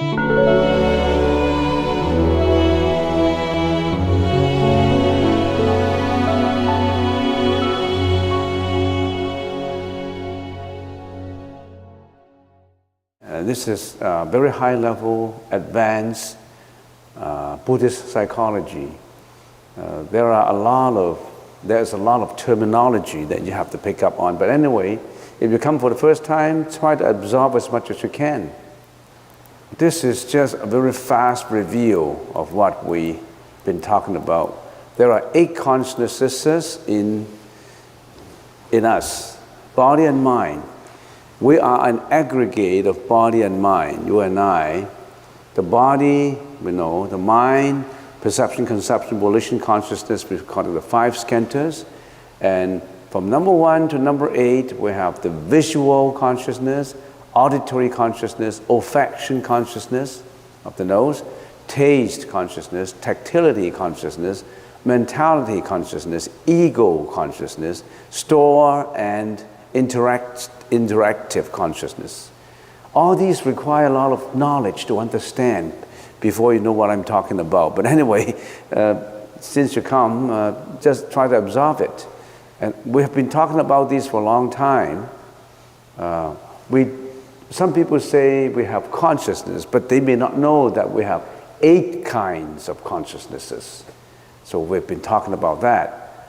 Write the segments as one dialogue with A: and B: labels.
A: This is very high-level, advanced Buddhist psychology. There's a lot of terminology that you have to pick up on. But anyway, if you come for the first time, try to absorb as much as you can. This is just a very fast review of what we've been talking about. There are 8 consciousnesses in us, body and mind. We are an aggregate of body and mind, you and I. The body, we know, the mind, perception, conception, volition, consciousness, we call it the 5 skandhas. And from number 1 to number 8, we have the visual consciousness, auditory consciousness, olfaction consciousness of the nose, taste consciousness, tactility consciousness, mentality consciousness, ego consciousness, store and interactive consciousness. All these require a lot of knowledge to understand before you know what I'm talking about. But anyway, since you come, just try to absorb it. And we have been talking about this for a long time. Some people say we have consciousness, but they may not know that we have 8 kinds of consciousnesses. So we've been talking about that.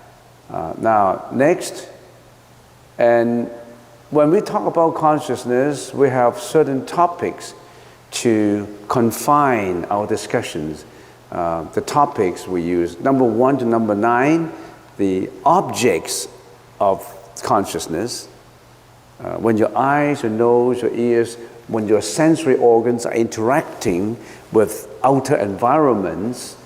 A: Now, next, and when we talk about consciousness, we have certain topics to confine our discussions. The topics we use, number 1 to number 9, the objects of consciousness. When your eyes, your nose, your ears, when your sensory organs are interacting with outer environments,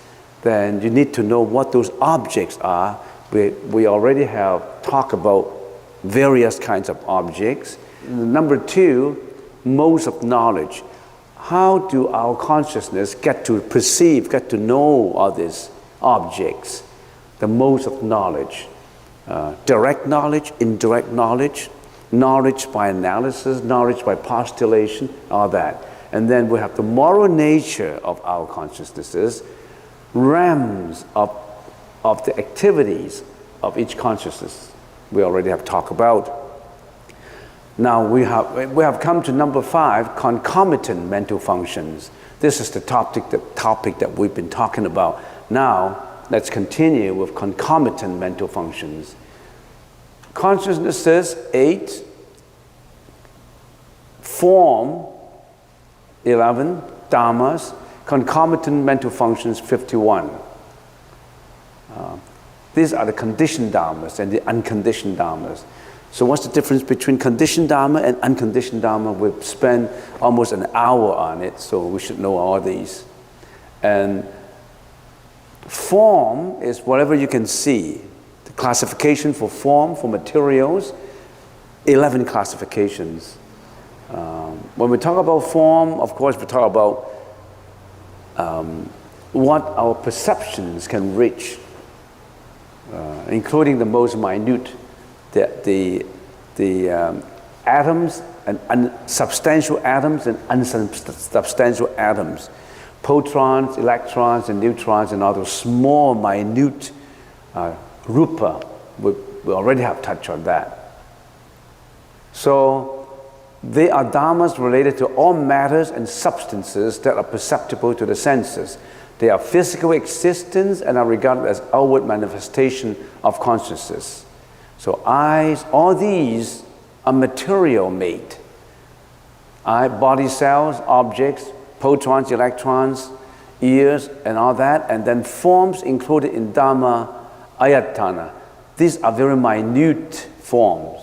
A: then you need to know what those objects are. We already have talked about various kinds of objects. Number 2, modes of knowledge. How do our consciousness get to perceive, get to know all these objects? The modes of knowledge. Direct knowledge, indirect knowledge, knowledge by analysis, knowledge by postulation, all that. And then we have the moral nature of our consciousnesses, realms of the activities of each consciousness. We already have talked about. Now we have come to number 5, concomitant mental functions. This is the topic that we've been talking about. Now let's continue with concomitant mental functions. Consciousnesses 8, form 11, dhammas, concomitant mental functions 51. These are the conditioned dhammas and the unconditioned dhammas. So what's the difference between conditioned dhamma and unconditioned dhamma? We've spent almost an hour on it, so we should know all these. And form is whatever you can see. The classification for form, for materials, 11 classifications. When we talk about form, of course we talk about what our perceptions can reach, including the most minute, the atoms and substantial atoms and unsubstantial atoms, protons, electrons, and neutrons, and all those small, minute rupa. We already have touched on that. So they are dhammas related to all matters and substances that are perceptible to the senses. They are physical existence and are regarded as outward manifestation of consciousness. So eyes, all these are material made. Body cells, objects, protons, electrons, ears, and all that, and then forms included in Dhamma ayatana. These are very minute forms.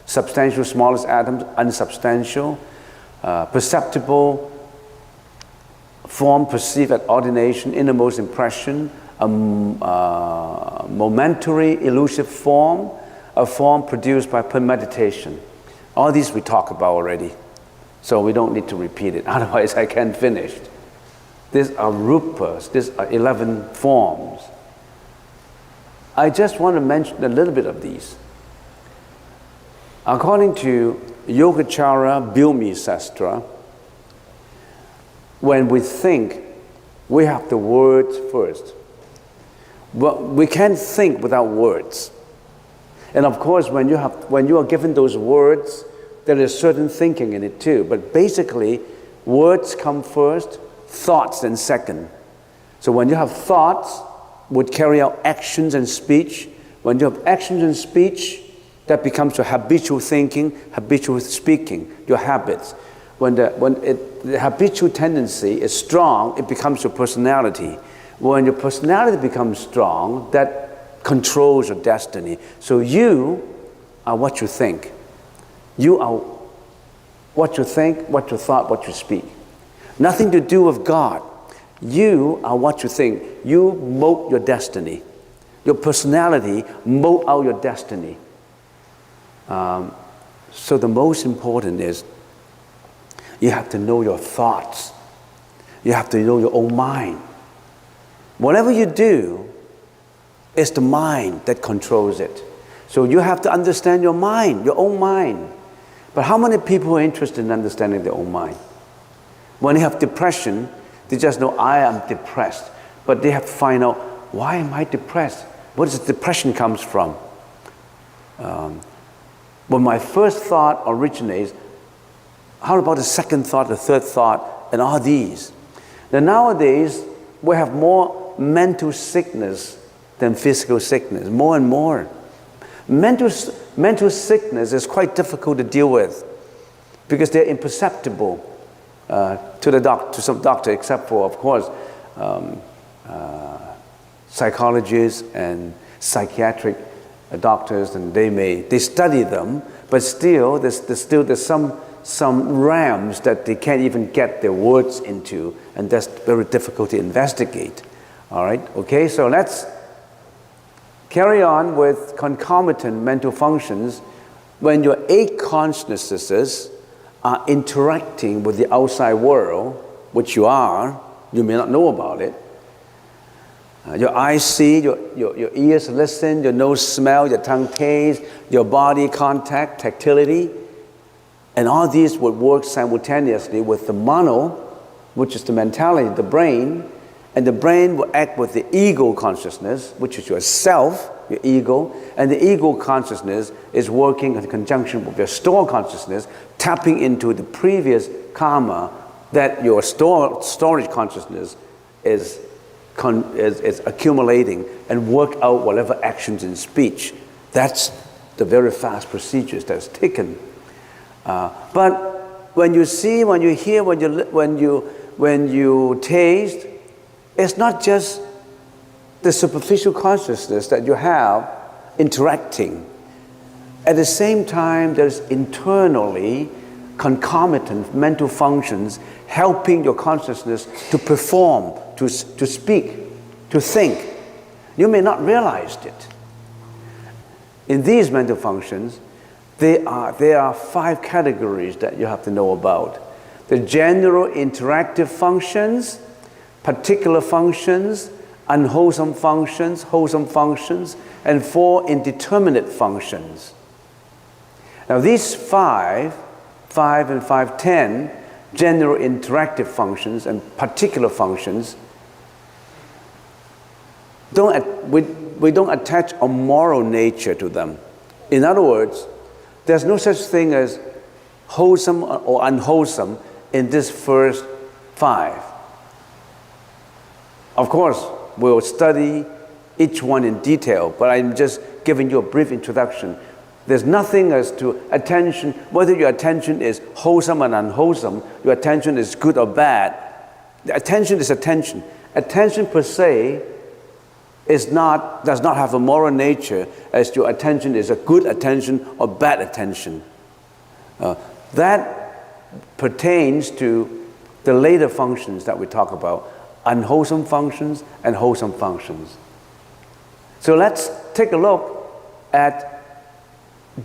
A: Substantial, smallest atoms, unsubstantial, perceptible, form perceived at ordination, innermost impression, a momentary, elusive form, a form produced by premeditation. All these we talked about already, so we don't need to repeat it, otherwise I can't finish. These are rupas, these are 11 forms. I just want to mention a little bit of these. According to Yogacara Bhumi Sastra, when we think, we have the words first. But we can't think without words. And of course, when you are given those words, there is certain thinking in it too. But basically, words come first, thoughts then second. So when you have thoughts, would carry out actions and speech. When you have actions and speech, that becomes your habitual thinking, habitual speaking, your habits. When the habitual tendency is strong, it becomes your personality. When your personality becomes strong, that controls your destiny. So you are what you think. You are what you think, what you thought, what you speak. Nothing to do with God. You are what you think. You mold your destiny. Your personality mold out your destiny. So the most important is you have to know your thoughts. You have to know your own mind. Whatever you do, it's the mind that controls it. So you have to understand your mind, your own mind. But how many people are interested in understanding their own mind? When they have depression, they just know, I am depressed. But they have to find out, why am I depressed? Where does depression comes from? When my first thought originates, how about the second thought, the third thought, and all these? Now nowadays, we have more mental sickness than physical sickness, more and more. Mental sickness is quite difficult to deal with because they're imperceptible to some doctor, except for, of course, psychologists and psychiatric doctors, and they study them, but still there's some realms that they can't even get their words into, and that's very difficult to investigate. All right, okay, so let's carry on with concomitant mental functions. When your 8 consciousnesses are interacting with the outside world, which you are, you may not know about it. Your eyes see, your ears listen, your nose smell, your tongue taste, your body contact, tactility, and all these would work simultaneously with the mono, which is the mentality, the brain, and the brain will act with the ego consciousness, which is your self, your ego, and the ego consciousness is working in conjunction with your store consciousness, tapping into the previous karma that your storage consciousness is accumulating, and work out whatever actions in speech. That's the very fast procedures that's taken. But when you see, when you hear, when you taste, it's not just the superficial consciousness that you have interacting. At the same time, there's internally concomitant mental functions helping your consciousness to perform, to speak, to think. You may not realize it. In these mental functions, there are 5 categories that you have to know about. The general interactive functions, particular functions, unwholesome functions, wholesome functions, and 4 indeterminate functions. Now these 5 and 510, general interactive functions and particular functions, we don't attach a moral nature to them. In other words, there's no such thing as wholesome or unwholesome in this first 5. Of course, we'll study each one in detail, but I'm just giving you a brief introduction. There's nothing as to attention, whether your attention is wholesome and unwholesome, your attention is good or bad. Attention is attention. Attention per se does not have a moral nature as your attention is a good attention or bad attention. That pertains to the later functions that we talk about, unwholesome functions and wholesome functions. So let's take a look at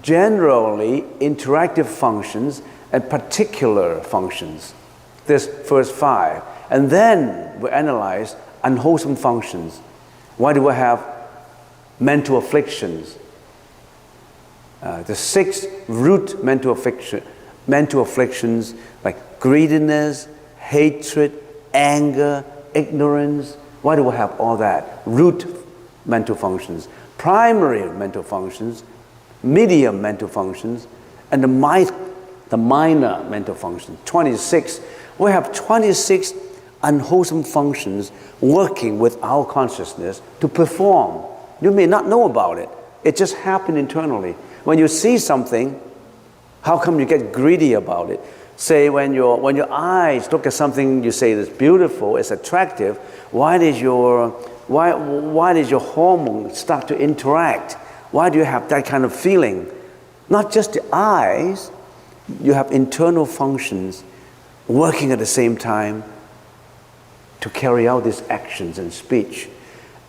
A: generally interactive functions and particular functions, this first 5. And then we analyze unwholesome functions. Why do we have mental afflictions? The 6 root mental afflictions like greediness, hatred, anger, ignorance. Why do we have all that? Root mental functions, primary mental functions, medium mental functions, and the minor mental functions. 26. We have 26 unwholesome functions working with our consciousness to perform. You may not know about it. It just happened internally. When you see something, how come you get greedy about it? Say when your eyes look at something, you say it's beautiful, it's attractive. Why does your hormone start to interact? Why do you have that kind of feeling? Not just the eyes, you have internal functions working at the same time to carry out these actions and speech.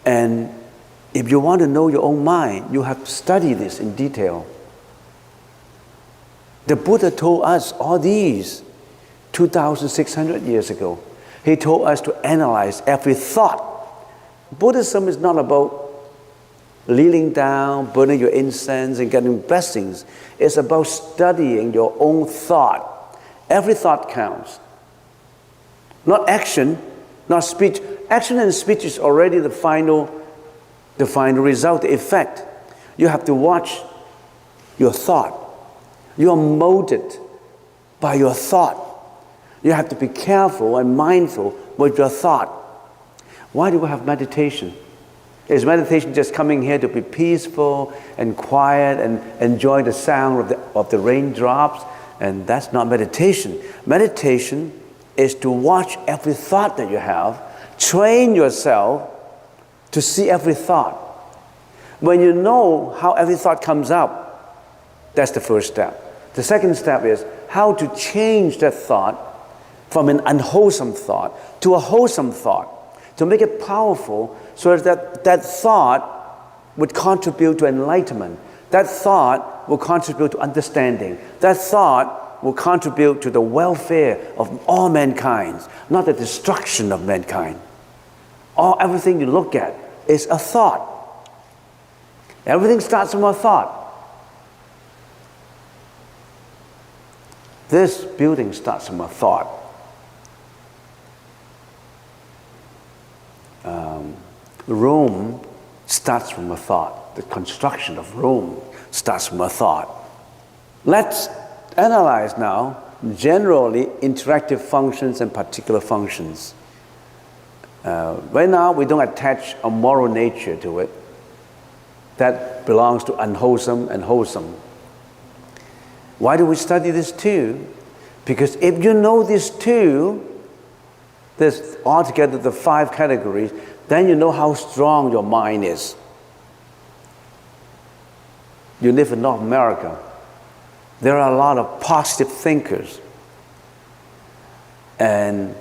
A: And if you want to know your own mind, you have to study this in detail. The Buddha told us all these 2,600 years ago. He told us to analyze every thought. Buddhism is not about kneeling down, burning your incense, and getting blessings. It's about studying your own thought. Every thought counts. Not action, not speech. Action and speech is already the final result, the effect. You have to watch your thought. You are molded by your thought. You have to be careful and mindful with your thought. Why do we have meditation? Is meditation just coming here to be peaceful and quiet and enjoy the sound of the raindrops? And that's not meditation. Meditation is to watch every thought that you have, train yourself to see every thought. When you know how every thought comes up, that's the first step. The second step is how to change that thought from an unwholesome thought to a wholesome thought, to make it powerful so that that thought would contribute to enlightenment. That thought will contribute to understanding. That thought will contribute to the welfare of all mankind, not the destruction of mankind. Everything you look at is a thought. Everything starts from a thought. This building starts from a thought. Rome starts from a thought. The construction of Rome starts from a thought. Let's analyze now generally interactive functions and particular functions. Right now, we don't attach a moral nature to it. That belongs to unwholesome and wholesome. Why do we study this too? Because if you know these two, there's altogether the 5 categories, then you know how strong your mind is. You live in North America. There are a lot of positive thinkers. And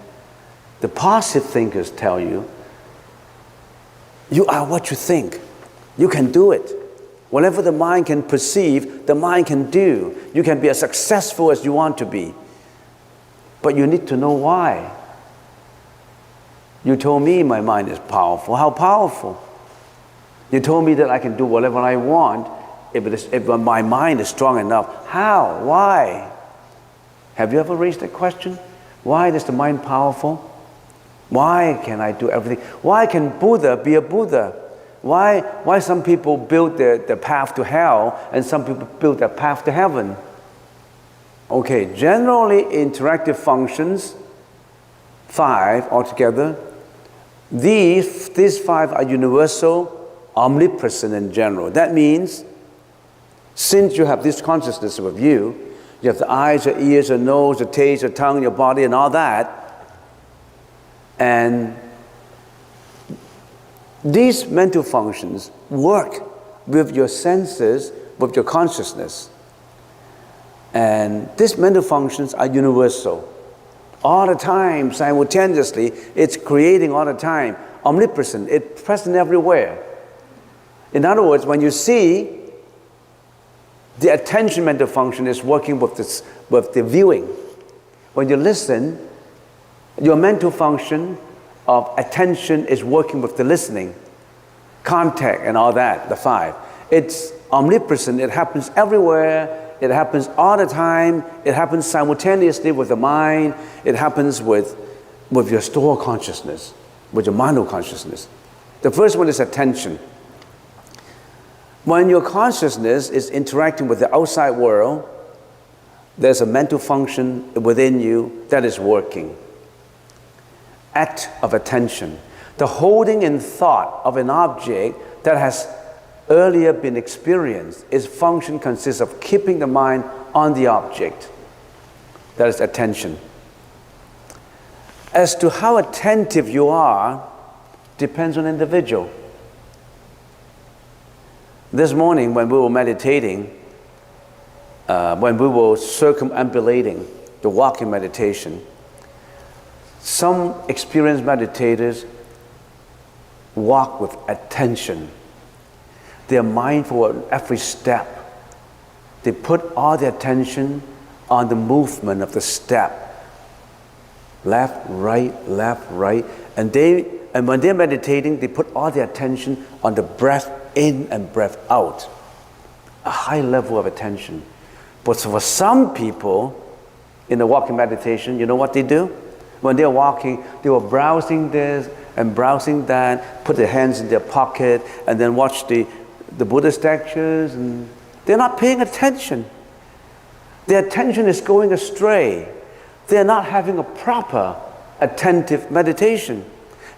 A: the positive thinkers tell you, you are what you think. You can do it. Whatever the mind can perceive, the mind can do. You can be as successful as you want to be. But you need to know why. You told me my mind is powerful. How powerful? You told me that I can do whatever I want if my mind is strong enough. How? Why? Have you ever raised that question? Why is the mind powerful? Why can I do everything? Why can Buddha be a Buddha? Why some people build the path to hell and some people build the path to heaven? Okay, generally interactive functions, 5 altogether. These 5 are universal, omnipresent in general. That means, since you have this consciousness with you, you have the eyes, your ears, your nose, your taste, your tongue, your body, and all that. And these mental functions work with your senses, with your consciousness. And these mental functions are universal. All the time, simultaneously, it's creating all the time. Omnipresent, it's present everywhere. In other words, when you see, the attention mental function is working with the viewing. When you listen, your mental function of attention is working with the listening, contact and all that, the 5. It's omnipresent, it happens everywhere, it happens all the time, it happens simultaneously with the mind, it happens with with your store consciousness, with your mind consciousness. The first one is attention. When your consciousness is interacting with the outside world, there's a mental function within you that is working. Act of attention. The holding in thought of an object that has earlier been experienced, its function consists of keeping the mind on the object. That is attention. As to how attentive you are, depends on the individual. This morning when we were meditating, when we were circumambulating, the walking meditation, some experienced meditators walk with attention. They are mindful of every step. They put all their attention on the movement of the step. Left, right, and when they're meditating, they put all their attention on the breath in and breath out. A high level of attention. But for some people, in the walking meditation, you know what they do? When they're walking, they were browsing this and browsing that, put their hands in their pocket, and then watch the Buddha statues, and they're not paying attention. Their attention is going astray. They're not having a proper attentive meditation.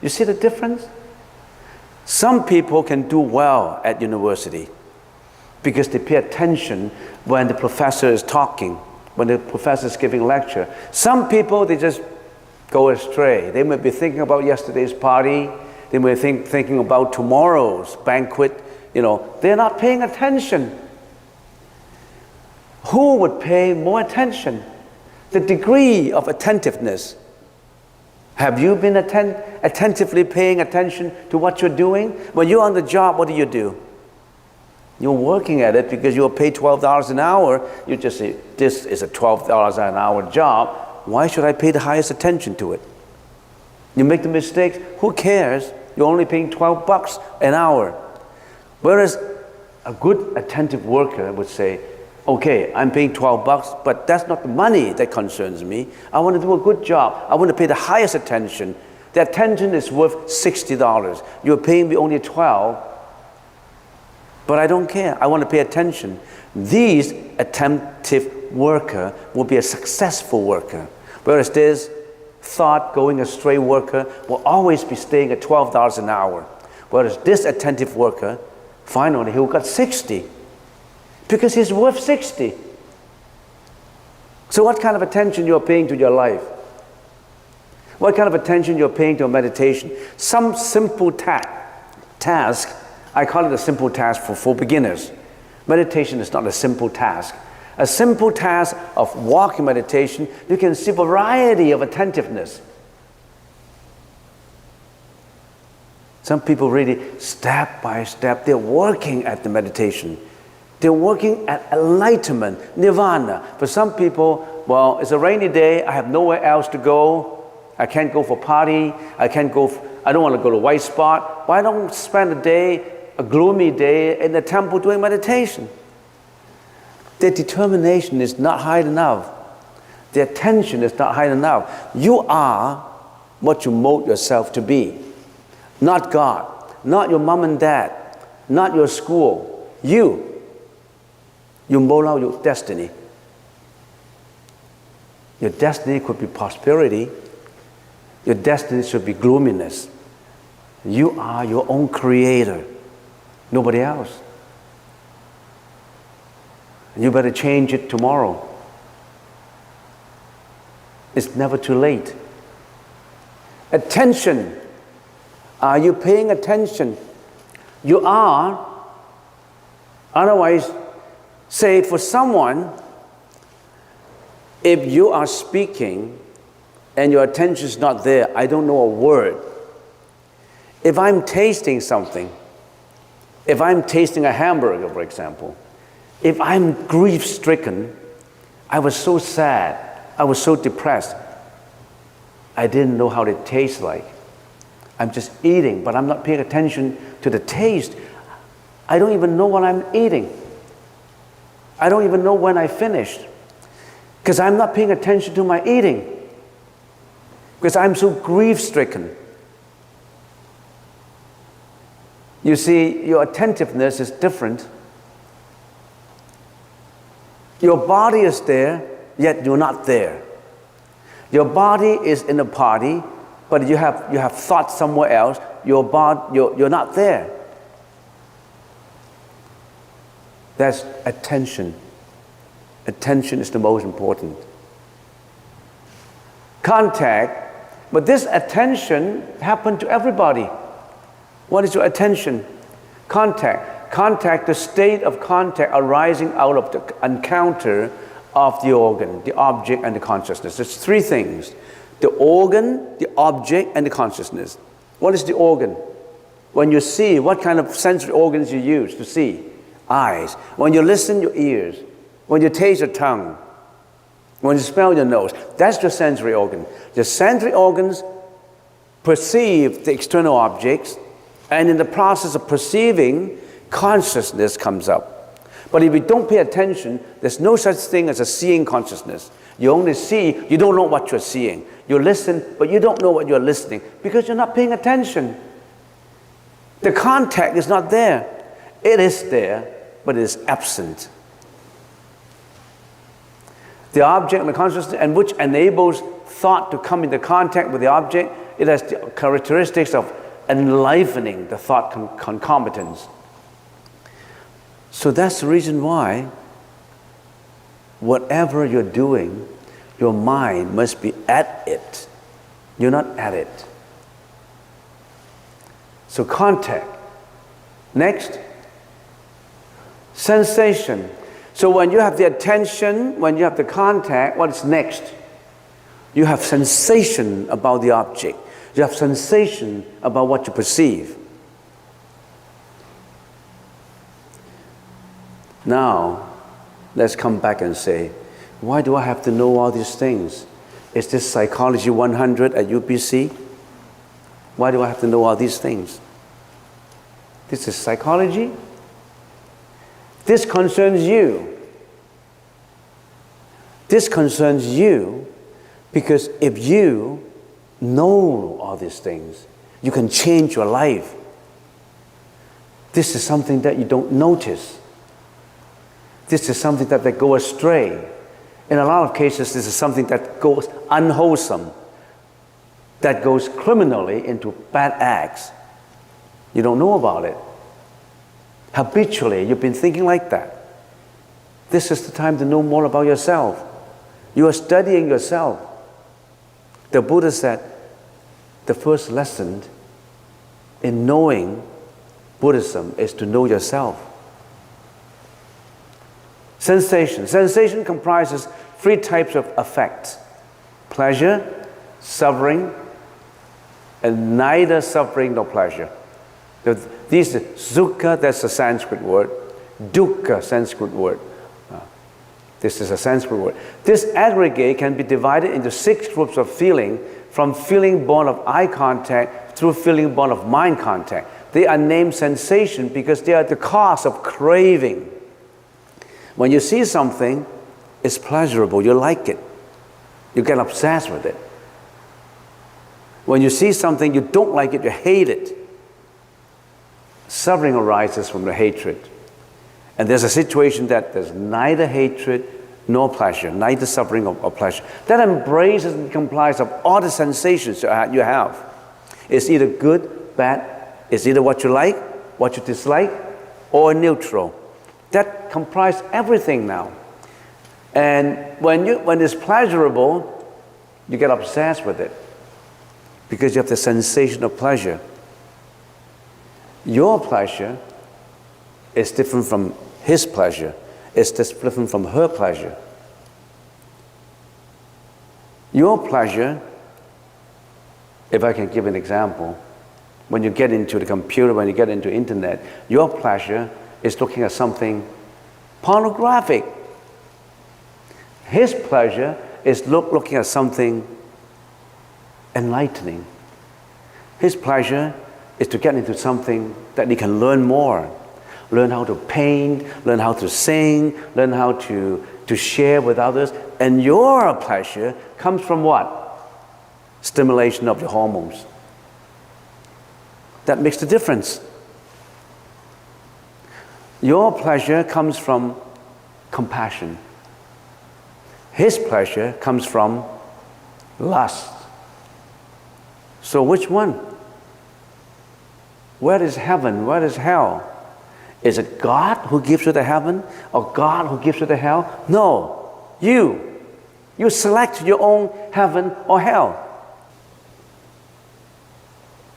A: You see the difference? Some people can do well at university because they pay attention when the professor is talking, when the professor is giving a lecture. Some people, they just go astray. They may be thinking about yesterday's party. They may be thinking about tomorrow's banquet. They're not paying attention. Who would pay more attention? The degree of attentiveness. Have you been attentively paying attention to what you're doing? When you're on the job, what do? You're working at it because you're paid $12 an hour. You just say, this is a $12 an hour job. Why should I pay the highest attention to it? You make the mistakes, who cares? You're only paying $12 an hour. Whereas a good attentive worker would say, okay, I'm paying $12, but that's not the money that concerns me. I want to do a good job. I want to pay the highest attention. The attention is worth $60. You're paying me only $12, but I don't care. I want to pay attention. These attentive worker will be a successful worker, whereas this thought going astray worker will always be staying at $12 an hour. Whereas this attentive worker, finally, he got 60. Because he's worth 60. So what kind of attention you're paying to your life? What kind of attention you're paying to a meditation? Some simple task, I call it a simple task for beginners. Meditation is not a simple task. A simple task of walking meditation, you can see variety of attentiveness. Some people really, step by step, they're working at the meditation. They're working at enlightenment, nirvana. For some people, well, it's a rainy day, I have nowhere else to go. I can't go for party, I don't want to go to white spot. Why don't spend a gloomy day in the temple doing meditation? Their determination is not high enough. Their attention is not high enough. You are what you mold yourself to be. Not God, not your mom and dad, not your school. You mold out your destiny. Your destiny could be prosperity. Your destiny should be gloominess. You are your own creator, nobody else. And you better change it tomorrow. It's never too late. Attention. Are you paying attention? You are. Otherwise, say for someone, if you are speaking and your attention is not there, I don't know a word. If I'm tasting something, if I'm tasting a hamburger, for example, if I'm grief-stricken, I was so sad, I was so depressed, I didn't know how it tastes like. I'm just eating, but I'm not paying attention to the taste. I don't even know what I'm eating. I don't even know when I finished, because I'm not paying attention to my eating. because I'm so grief-stricken. You see, your attentiveness is different. Your body is there, yet you're not there. Your body is in a party, but you have thoughts somewhere else. You're not there. That's attention. Attention is the most important. Contact, but this attention happened to everybody. What is your attention? Contact. Contact, the state of contact arising out of the encounter of the organ, the object, and the consciousness. There's three things: the organ, the object, and the consciousness. What is the organ? When you see, what kind of sensory organs you use to see? Eyes. When you listen, your ears. When you taste, your tongue. When you smell, your nose. That's your sensory organ. The sensory organs perceive the external objects, and in the process of perceiving, consciousness comes up. But if you don't pay attention, there's no such thing as a seeing consciousness. You only see, you don't know what you're seeing. You listen, but you don't know what you're listening because you're not paying attention. The contact is not there. It is there, but it is absent. The object and the consciousness, and which enables thought to come into contact with the object, it has the characteristics of enlivening the thought concomitants. So that's the reason why whatever you're doing, your mind must be at it. You're not at it. So contact. Next, sensation. So when you have the attention, when you have the contact, what's next? You have sensation about the object. You have sensation about what you perceive. Now, let's come back and say, why do I have to know all these things? Is this Psychology 100 at UBC? Why do I have to know all these things? This is psychology. This concerns you. This concerns you because if you know all these things, you can change your life. This is something that you don't notice. This is something that they go astray. In a lot of cases, this is something that goes unwholesome, that goes criminally into bad acts. You don't know about it. Habitually, you've been thinking like that. This is the time to know more about yourself. You are studying yourself. The Buddha said, the first lesson in knowing Buddhism is to know yourself. Sensation. Sensation comprises three types of effects: pleasure, suffering, and neither suffering nor pleasure. These sukha, that's a Sanskrit word. Dukkha, Sanskrit word. This is a Sanskrit word. This aggregate can be divided into 6 groups of feeling, from feeling born of eye contact through feeling born of mind contact. They are named sensation because they are the cause of craving. When you see something, it's pleasurable, you like it. You get obsessed with it. When you see something, you don't like it, you hate it. Suffering arises from the hatred. And there's a situation that there's neither hatred nor pleasure, neither suffering or pleasure. That embraces and complies of all the sensations you have. It's either good, bad, it's either what you like, what you dislike, or neutral. That comprises everything now. And when it's pleasurable, you get obsessed with it because you have the sensation of pleasure. Your pleasure is different from his pleasure. It's different from her pleasure. Your pleasure, if I can give an example, when you get into the computer, when you get into internet, your pleasure is looking at something pornographic. His pleasure is looking at something enlightening. His pleasure is to get into something that he can learn more. Learn how to paint, learn how to sing, learn how to share with others. And your pleasure comes from what? stimulation of your hormones. That makes the difference. Your pleasure comes from compassion. His pleasure comes from lust. So which one? Where is heaven? Where is hell? Is it God who gives you the heaven or God who gives you the hell? No, you. You select your own heaven or hell.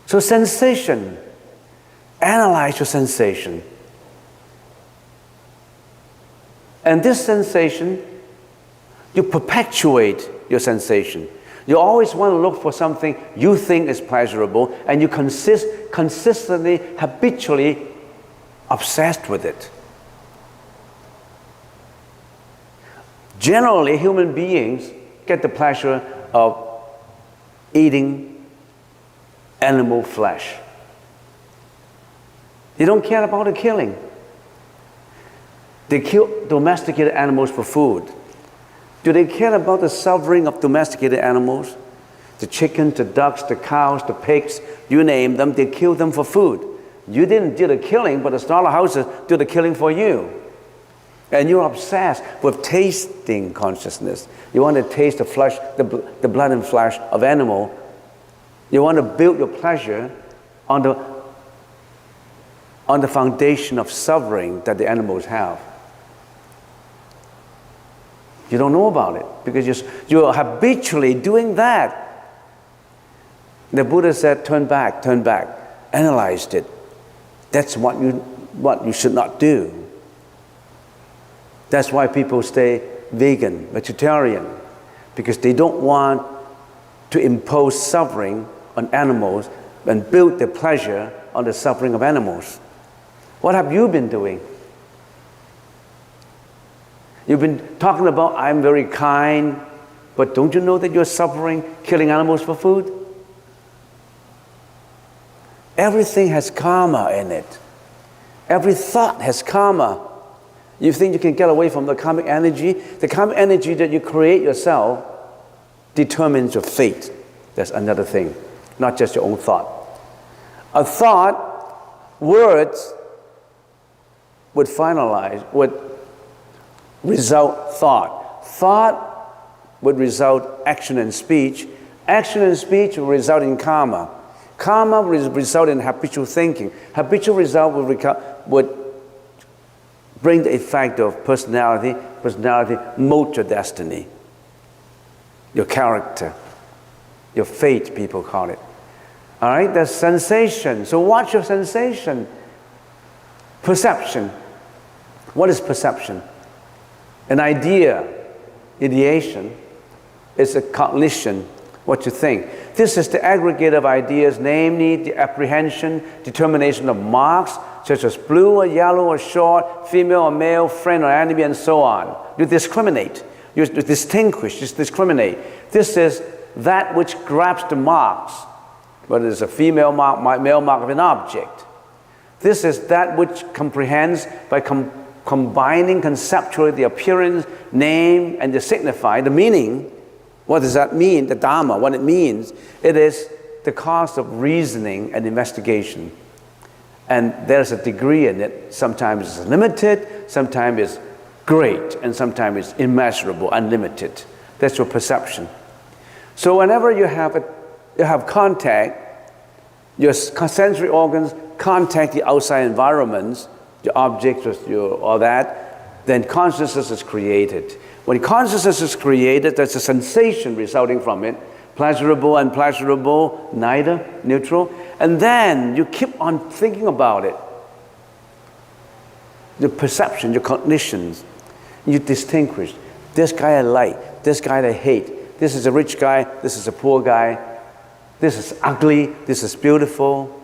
A: So sensation, analyze your sensation. And this sensation, you perpetuate your sensation. You always want to look for something you think is pleasurable, and you consistently, habitually obsessed with it. Generally, human beings get the pleasure of eating animal flesh. They don't care about the killing. They kill domesticated animals for food. Do they care about the suffering of domesticated animals? The chickens, the ducks, the cows, the pigs, you name them, they kill them for food. You didn't do the killing, but the slaughterhouses do the killing for you. And you're obsessed with tasting consciousness. You want to taste the flesh, the blood and flesh of animal. You want to build your pleasure on the foundation of suffering that the animals have. You don't know about it because you're habitually doing that. The Buddha said, turn back, analyze it. That's what you should not do. That's why people stay vegan, vegetarian, because they don't want to impose suffering on animals and build their pleasure on the suffering of animals. What have you been doing? You've been talking about, I'm very kind, but don't you know that you're suffering, killing animals for food? Everything has karma in it. Every thought has karma. You think you can get away from the karmic energy? The karmic energy that you create yourself determines your fate. That's another thing, not just your own thought. A thought, words would result thought. Thought would result action and speech. Action and speech will result in karma. Karma will result in habitual thinking. Habitual result would bring the effect of personality. Personality molds your destiny, your character, your fate, people call it. All right, that's sensation. So watch your sensation. Perception. What is perception? An idea, ideation, is a cognition, what you think. This is the aggregate of ideas, namely the apprehension, determination of marks, such as blue or yellow or short, female or male, friend or enemy, and so on. You discriminate, you distinguish, you discriminate. This is that which grabs the marks, whether it's a female mark, male mark of an object. This is that which comprehends by combining conceptually the appearance, name, and the signify, the meaning. What does that mean? The Dharma, what it means. It is the cost of reasoning and investigation. And there's a degree in it. Sometimes it's limited, sometimes it's great, and sometimes it's immeasurable, unlimited. That's your perception. So whenever you have contact, your sensory organs contact the outside environments, the objects, all that, then consciousness is created. When consciousness is created, there's a sensation resulting from it, pleasurable, unpleasurable, neither, neutral, and then you keep on thinking about it. Your perception, your cognitions, you distinguish. This guy I like, this guy I hate, this is a rich guy, this is a poor guy, this is ugly, this is beautiful,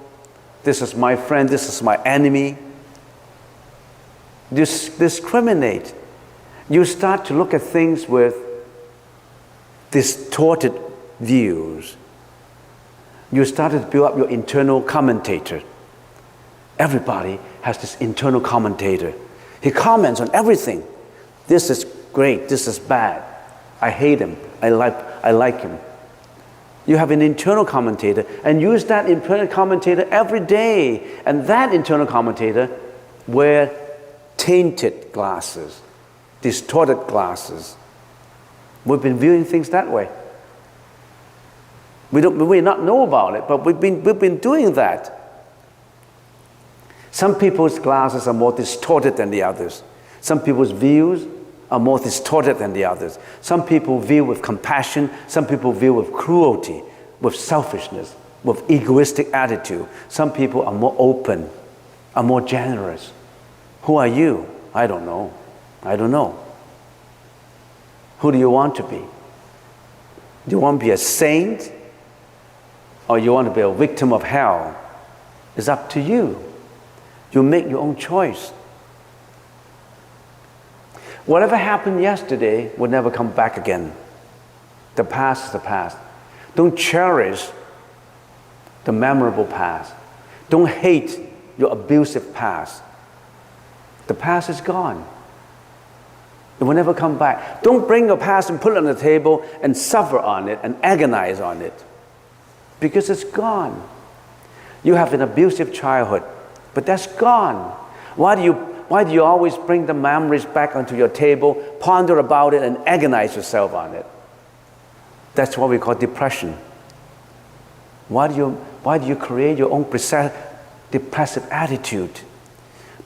A: this is my friend, this is my enemy. Discriminate. You start to look at things with distorted views. You start to build up your internal commentator. Everybody has this internal commentator. He comments on everything. This is great, this is bad. I hate him, I like him. You have an internal commentator, and use that internal commentator every day. And that internal commentator wear tainted glasses, distorted glasses. We've been viewing things that way. We may not know about it, but we've been doing that. Some people's glasses are more distorted than the others. Some people's views are more distorted than the others. Some people view with compassion. Some people view with cruelty, with selfishness, with egoistic attitude. Some people are more open, are more generous. Who are you? I don't know. I don't know. Who do you want to be? Do you want to be a saint? Or you want to be a victim of hell? It's up to you. You make your own choice. Whatever happened yesterday will never come back again. The past is the past. Don't cherish the memorable past. Don't hate your abusive past. The past is gone. It will never come back. Don't bring your past and put it on the table and suffer on it and agonize on it. Because it's gone. You have an abusive childhood, but that's gone. Why do you always bring the memories back onto your table, ponder about it, and agonize yourself on it? That's what we call depression. Why do you create your own depressive attitude?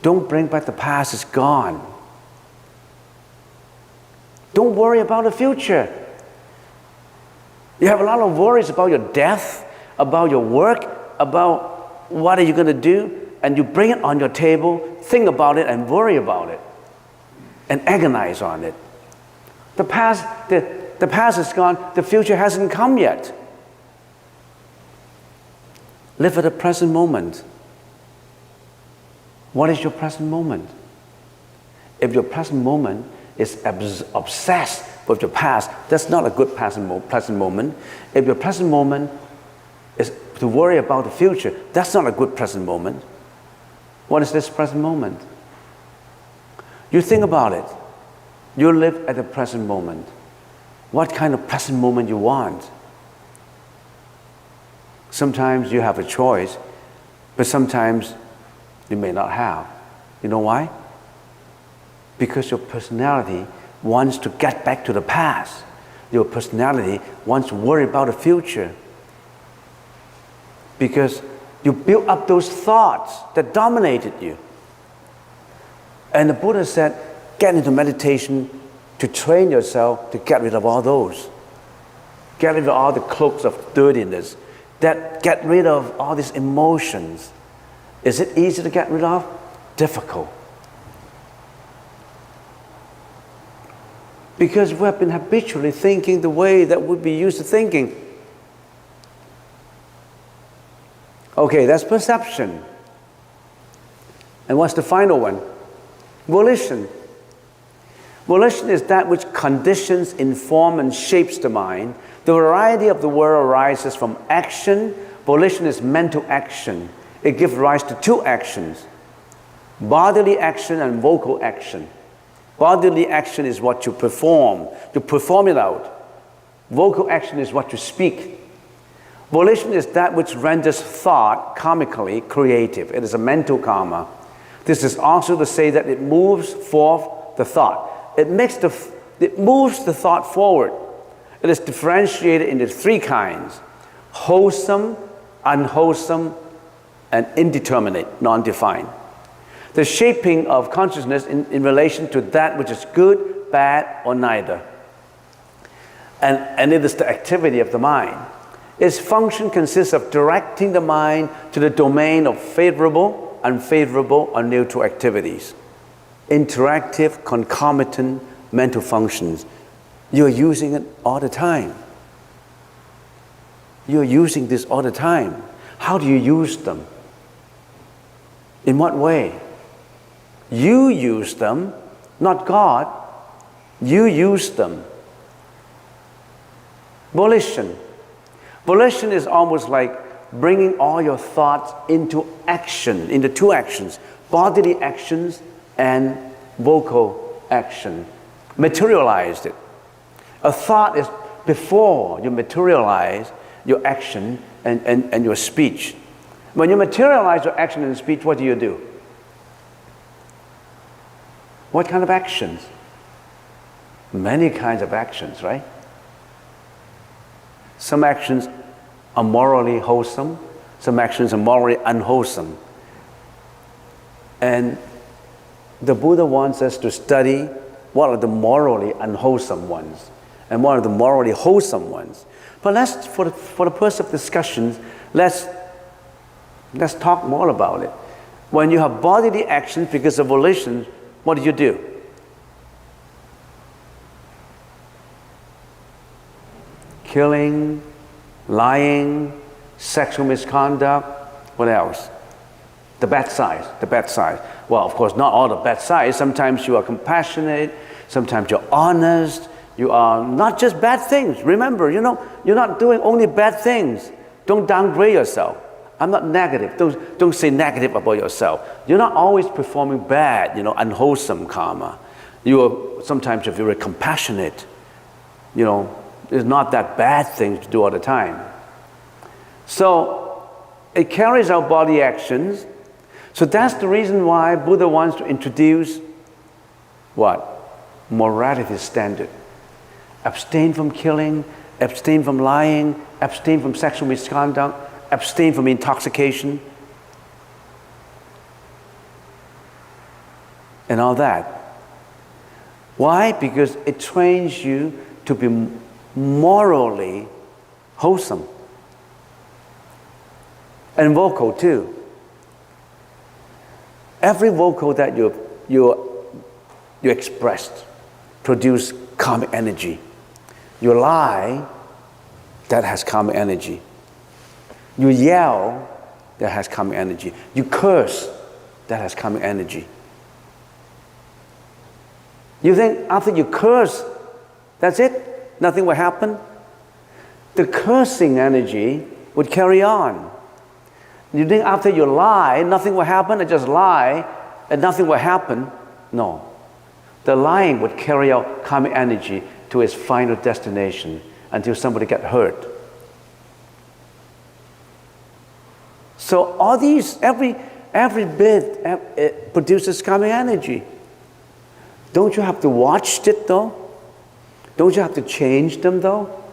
A: Don't bring back the past, it's gone. Don't worry about the future. You have a lot of worries about your death, about your work, about what are you going to do, and you bring it on your table, think about it, and worry about it, and agonize on it. The past is gone, the future hasn't come yet. Live at the present moment. What is your present moment? If your present moment is obsessed with your past, that's not a good present moment. If your present moment is to worry about the future, that's not a good present moment. What is this present moment? You think about it. You live at the present moment. What kind of present moment you want? Sometimes you have a choice, but sometimes you may not have. You know why? Because your personality wants to get back to the past. Your personality wants to worry about the future. Because you built up those thoughts that dominated you. And the Buddha said, get into meditation to train yourself to get rid of all those. Get rid of all the cloaks of dirtiness. Get rid of all these emotions. Is it easy to get rid of? Difficult. Because we have been habitually thinking the way that we'd be used to thinking. Okay, that's perception. And what's the final one? Volition. Volition is that which conditions, inform, and shapes the mind. The variety of the world arises from action. Volition is mental action. It gives rise to two actions: bodily action and vocal action. Bodily action is what you perform it out. Vocal action is what you speak. Volition is that which renders thought karmically creative. It is a mental karma. This is also to say that it moves forth the thought. It moves the thought forward. It is differentiated into three kinds: wholesome, unwholesome, and indeterminate, non-defined. The shaping of consciousness in relation to that which is good, bad, or neither. And it is the activity of the mind. Its function consists of directing the mind to the domain of favorable, unfavorable, or neutral activities. Interactive, concomitant mental functions. You're using it all the time. You're using this all the time. How do you use them? In what way? You use them, not God. You use them. Volition. Volition is almost like bringing all your thoughts into action, into two actions: bodily actions and vocal action. Materialize it. A thought is before you materialize, your action and your speech. When you materialize your action and speech, what do? What kind of actions? Many kinds of actions, right? Some actions are morally wholesome, some actions are morally unwholesome. And the Buddha wants us to study what are the morally unwholesome ones and what are the morally wholesome ones. But let's, for the purpose of discussions, let's talk more about it. When you have bodily actions because of volition, what do? Killing, lying, sexual misconduct, what else? The bad side. Well, of course, not all the bad sides. Sometimes you are compassionate, sometimes you're honest, you are not just bad things. Remember, you're not doing only bad things. Don't downgrade yourself. I'm not negative. Don't say negative about yourself. You're not always performing bad, unwholesome karma. Sometimes you're very compassionate. It's not that bad thing to do all the time. So it carries out body actions. So that's the reason why Buddha wants to introduce what? Morality standard. Abstain from killing, abstain from lying, abstain from sexual misconduct, abstain from intoxication, and all that. Why? Because it trains you to be morally wholesome. And vocal too. Every vocal that you expressed produce karmic energy. You lie, that has karmic energy. You yell, that has karmic energy. You curse, that has karmic energy. You think after you curse, that's it? Nothing will happen? The cursing energy would carry on. You think after you lie, nothing will happen? I just lie and nothing will happen? No. The lying would carry out karmic energy to its final destination until somebody gets hurt. So all these, every bit, it produces karmic energy. Don't you have to watch it though? Don't you have to change them though?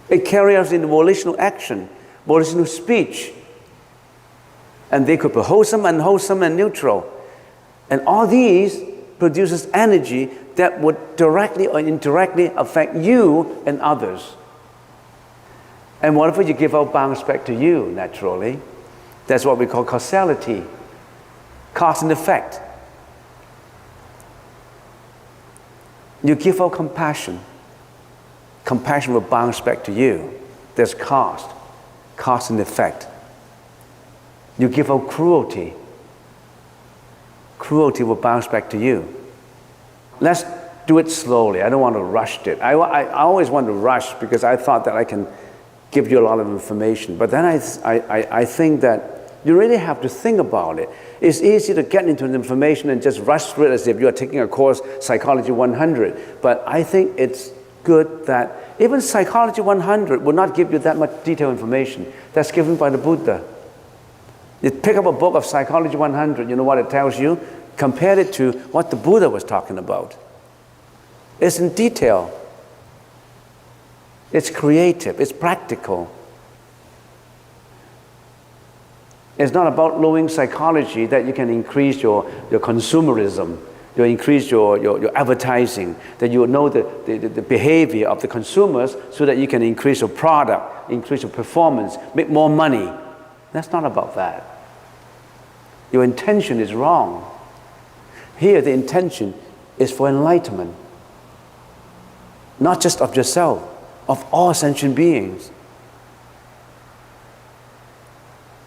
A: It carries out in volitional action, volitional speech. And they could be wholesome, unwholesome, and neutral. And all these produces energy that would directly or indirectly affect you and others. And whatever you give out bounces back to you, naturally. That's what we call causality, cause and effect. You give out compassion. Compassion will bounce back to you. There's cause and effect. You give out cruelty. Cruelty will bounce back to you. Let's do it slowly. I don't want to rush it. I always want to rush because I thought that I can give you a lot of information. But then I think that you really have to think about it. It's easy to get into the information and just rush through it as if you are taking a course, Psychology 100. But I think it's good that even Psychology 100 will not give you that much detailed information. That's given by the Buddha. You pick up a book of Psychology 100, you know what it tells you? Compare it to what the Buddha was talking about. It's in detail. It's creative. It's practical. It's not about knowing psychology that you can increase your consumerism, you increase your advertising, that you know the behavior of the consumers so that you can increase your product, increase your performance, make more money. That's not about that. Your intention is wrong. Here, the intention is for enlightenment, not just of yourself, of all sentient beings.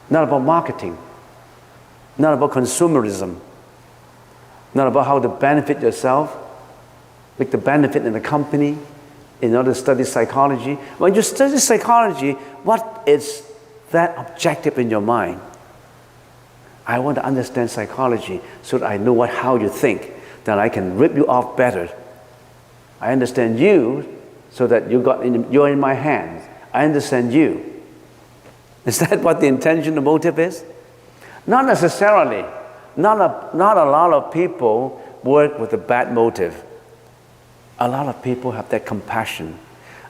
A: Not about marketing, not about consumerism, not about how to benefit yourself, make the benefit in the company in order to study psychology. When you study psychology, what is that objective in your mind? I want to understand psychology so that I know how you think, that I can rip you off better. I understand you so that you're in my hands. I understand you. Is that what the intention, the motive is? Not necessarily. Not a lot of people work with a bad motive. A lot of people have that compassion.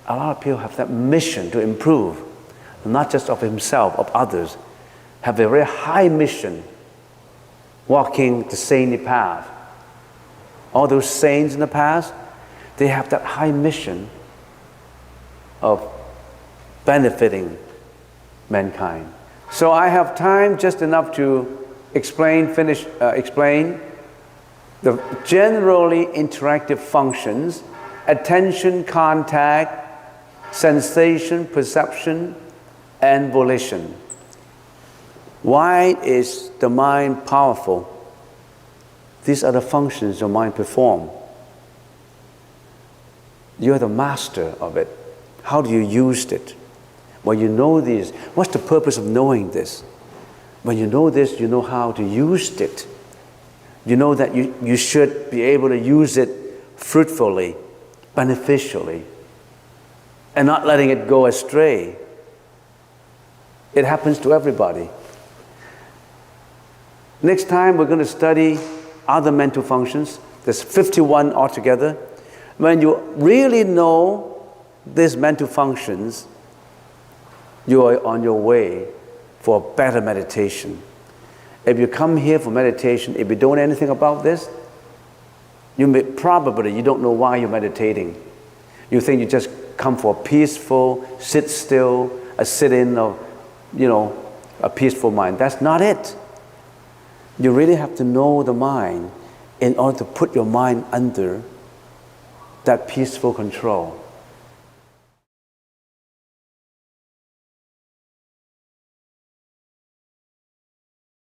A: A lot of people have that mission to improve, not just of himself, of others. Have a very high mission, walking the saintly path. All those saints in the past, they have that high mission of benefiting mankind. So I have time just enough to explain the generally interactive functions: attention, contact, sensation, perception, and volition. Why is the mind powerful? These are the functions your mind performs. You're the master of it. How do you use it? When you know this, what's the purpose of knowing this? When you know this, you know how to use it. You know that you should be able to use it fruitfully, beneficially, and not letting it go astray. It happens to everybody. Next time we're going to study other mental functions. There's 51 altogether. When you really know these mental functions, you are on your way for better meditation. If you come here for meditation, if you don't know anything about this, you don't know why you're meditating. You think you just come for a peaceful, sit still, a sit-in of, a peaceful mind. That's not it. You really have to know the mind in order to put your mind under that peaceful control.